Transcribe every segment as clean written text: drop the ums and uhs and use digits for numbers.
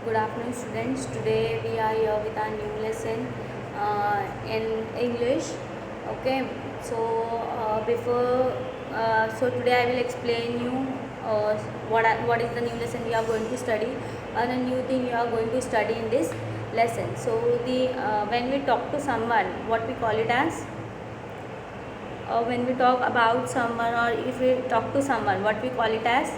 Good afternoon, students. Today we are here with our new lesson in English. Okay, so today I will explain you what is the new lesson we are going to study, and a new thing you are going to study in this lesson. So when we talk to someone, what we call it as when we talk about someone, or if we talk to someone, what we call it as?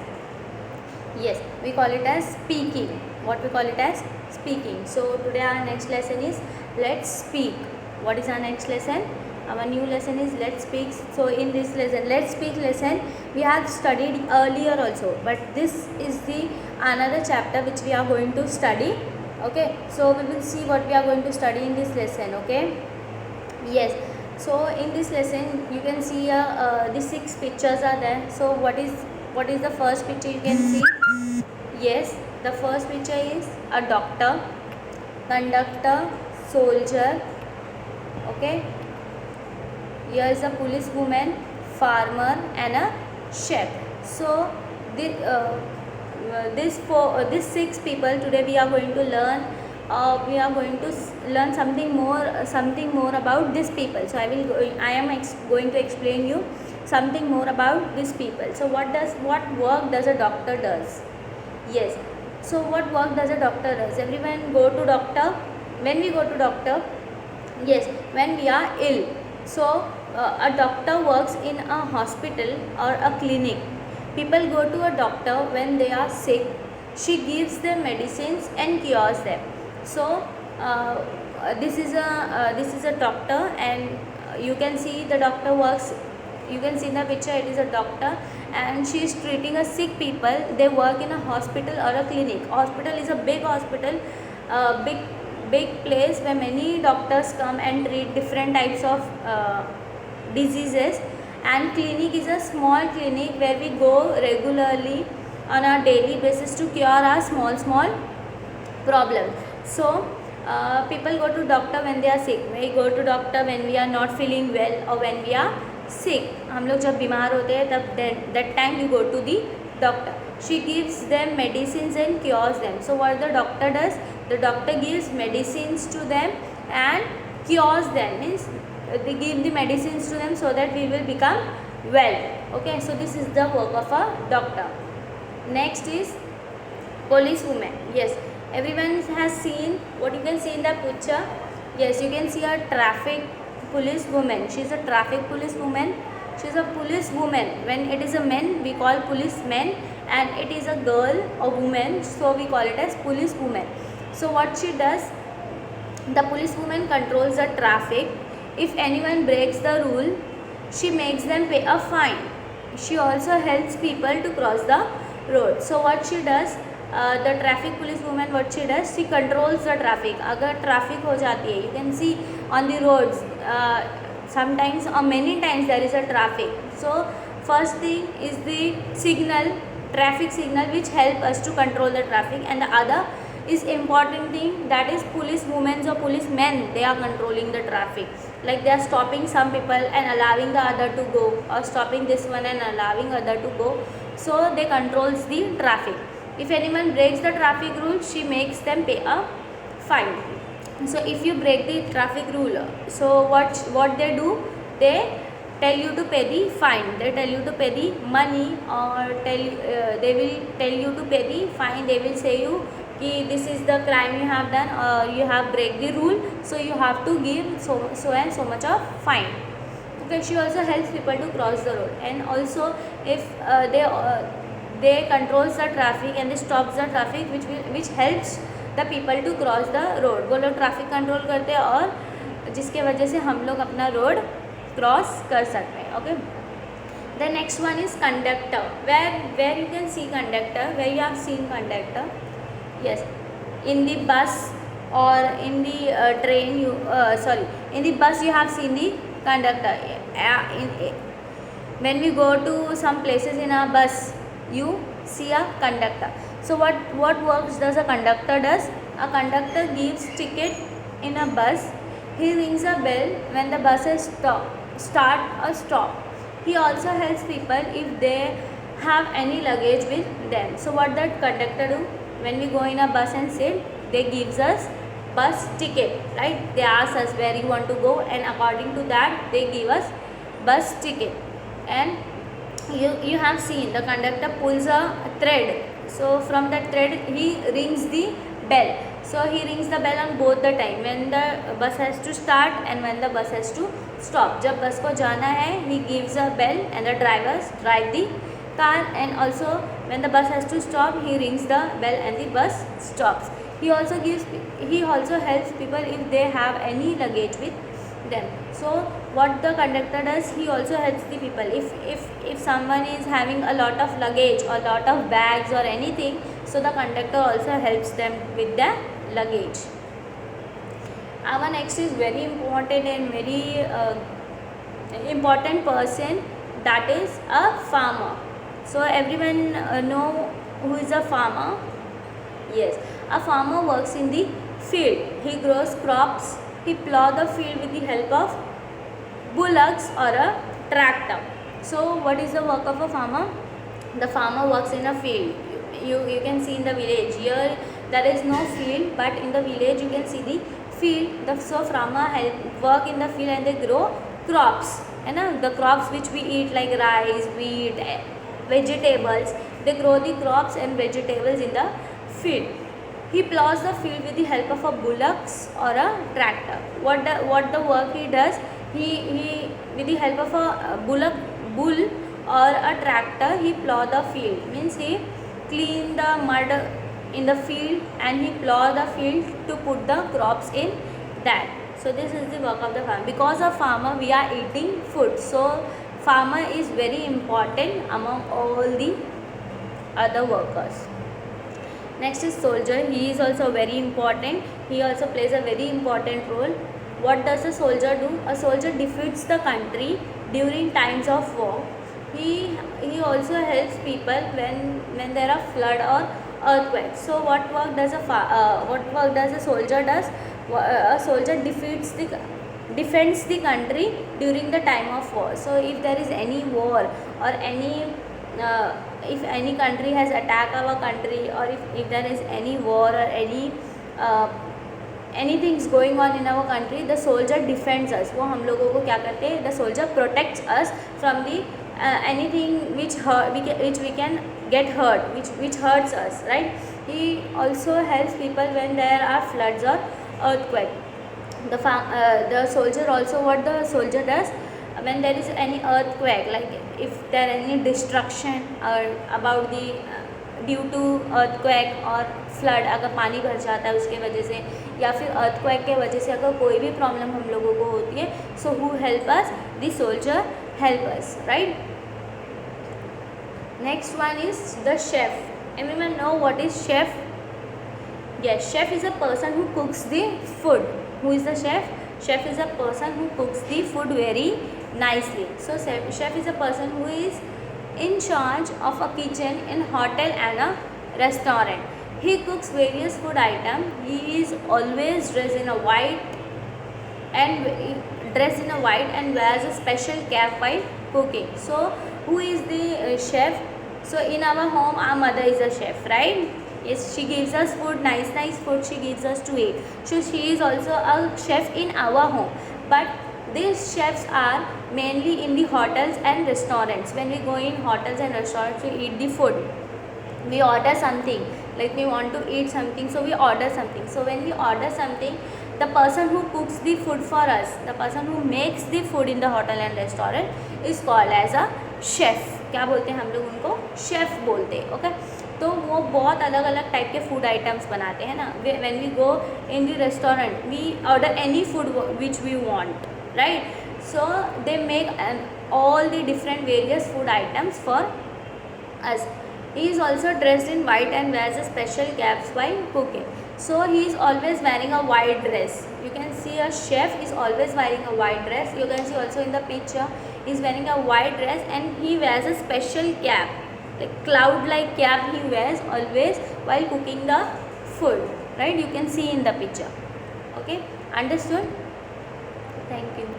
Yes, we call it as speaking. What we call it as? Speaking. So today our next lesson is let's speak. What is our next lesson? Our new lesson is let's speak. So in this lesson, let's speak lesson, we have studied earlier also, but this is the another chapter which we are going to study. Okay, so we will see what we are going to study in this lesson. Okay, yes. So in this lesson you can see the 6 pictures are there. So what is the first picture you can see? Yes, the first picture is a doctor, conductor, soldier. Okay, here is a policewoman, farmer, and a chef. So these 6 people today we are going to learn. We are going to learn something more about these people. So I am going to explain you something more about these people. So what work does a doctor does? Yes. So what work does a doctor does? Everyone go to doctor. When we go to doctor, yes, when we are ill. So a doctor works in a hospital or a clinic. People go to a doctor when they are sick. She gives them medicines and cures them. So this is a doctor, and you can see the doctor works. You can see in the picture it is a doctor, and she is treating a sick people. They work in a hospital or a clinic. Hospital is a big hospital, big place where many doctors come and treat different types of diseases, and clinic is a small clinic where we go regularly on a daily basis to cure our small problems. So people go to doctor when they are sick. We go to doctor when we are not feeling well or when we are sick. हम लोग जब बीमार होते हैं तब that time you go to the doctor. She gives them medicines and cures them. So what the doctor does? The doctor gives medicines to them and cures them. Means they give the medicines to them so that we will become well. Okay, so this is the work of a doctor. Next is policewoman. Yes, everyone has seen what you can see in the picture. Yes, you can see a traffic policewoman. She is a traffic policewoman. She is a policewoman. When it is a man, we call policeman, and it is a girl or woman, so we call it as policewoman. So what she does? The policewoman controls the traffic. If anyone breaks the rule, she makes them pay a fine. She also helps people to cross the road. So what she does? The traffic police woman, what she does? She controls the traffic. अगर traffic हो जाती है, you can see on the roads sometimes or many times there is a traffic. So first thing is the signal, traffic signal, which help us to control the traffic, and the other is important thing, that is police women or policemen. They are controlling the traffic, like they are stopping some people and allowing the other to go, or stopping this one and allowing other to go. So they controls the traffic. If anyone breaks the traffic rule, she makes them pay a fine. So if you break the traffic rule, so what they do? They tell you to pay the fine. They tell you to pay the money, or they will tell you to pay the fine. They will say you कि this is the crime you have done, or you have break the rule, so you have to give so and so much of fine. Okay, she also helps people to cross the road, and also if they controls the traffic and they stops the traffic, which helps the people to cross the road. वो लोग traffic control करते हैं, और जिसके वजह से हम लोग अपना रोड क्रॉस कर सकते हैं. Okay, the next one is conductor. Where you can see conductor, where you have seen conductor. Yes, in the bus or in the train, in the bus you have seen the conductor. When we go to some places in a bus, you see a conductor. So what works does a conductor does? A conductor gives ticket in a bus. He rings a bell when the bus is start or stop. He also helps people if they have any luggage with them. So what that conductor do? when we go in a bus and sit, they gives us bus ticket, right? They ask us where you want to go, and according to that they give us bus ticket. And you have seen the conductor pulls a thread, so from that thread he rings the bell. So he rings the bell on both the time, when the bus has to start and when the bus has to stop. जब बस को जाना है, he gives a bell and the drivers drive the car, and also when the bus has to stop, he rings the bell and the bus stops. He also helps people if they have any luggage with them. So what the conductor does, he also helps the people if someone is having a lot of luggage or lot of bags or anything, so the conductor also helps them with their luggage. Our next is very important and very important person, that is a farmer. So everyone know who is a farmer? Yes, a farmer works in the field. He grows crops, he plow the field with the help of bullocks or a tractor. So what is the work of a farmer? The farmer works in a field. You can see in the village, here there is no field, but in the village you can see the field. So farmer work in the field and they grow crops, and the crops which we eat like rice, wheat, vegetables, they grow the crops and vegetables in the field. He plows the field with the help of a bullocks or a tractor. What the work he does, he with the help of a bull or a tractor, he plow the field, means he clean the mud in the field and he plow the field to put the crops in that. So this is the work of the farmer. Because of farmer we are eating food, so farmer is very important among all the other workers. Next is soldier. He is also very important. He also plays a very important role. What does a soldier do? A soldier defeats the country during times of war. He also helps people when there are flood or earthquakes. So what work does a soldier does? A soldier defends the country during the time of war. So if there is any war or if any country has attacked our country, or if there is any war or anything is going on in our country, the soldier defends us. वो हम लोगों को क्या करते हैं? The soldier protects us from the anything which we can get hurt, which hurts us, right? He also helps people when there are floods or earthquake. The soldier also, what the soldier does, when there is any earthquake, like if there any destruction or about the due to earthquake और flood, अगर पानी भर जाता है उसके वजह से, या फिर अर्थक्वेक के वजह से अगर कोई भी प्रॉब्लम हम लोगों को होती है, so who help us? The soldier help us, right? Next one is the chef. Everyone know what is chef? Yes, chef is a person who कुक्स the food. Who is the chef? Chef is a person who cooks the food very nicely. So chef is a person who is in charge of a kitchen in hotel and a restaurant. He cooks various food items. He is always dressed in a white and wears a special cap while cooking. So who is the chef? So in our home our mother is a chef, right? Yes, she gives us food, nice food she gives us to eat. So she is also a chef in our home. But these chefs are mainly in the hotels and restaurants. When we go in hotels and restaurants to eat the food, we order something, like we want to eat something, so we order something. So when we order something, the person who cooks the food for us, the person who makes the food in the hotel and restaurant is called as a chef. क्या बोलते हैं हम लोग उनको? Chef बोलते हैं. Okay, तो वो बहुत अलग अलग टाइप के फूड आइटम्स बनाते हैं ना. When we go in the restaurant we order any food which we want, right? So they make all the different various food items for us. He is also dressed in white and wears a special caps while cooking. So he is always wearing a white dress. You can see a chef is always wearing a white dress. You can see also in the picture he is wearing a white dress and he wears a special cap, like cloud like cap he wears always while cooking the food, right? You can see in the picture. Okay, understood? Thank you.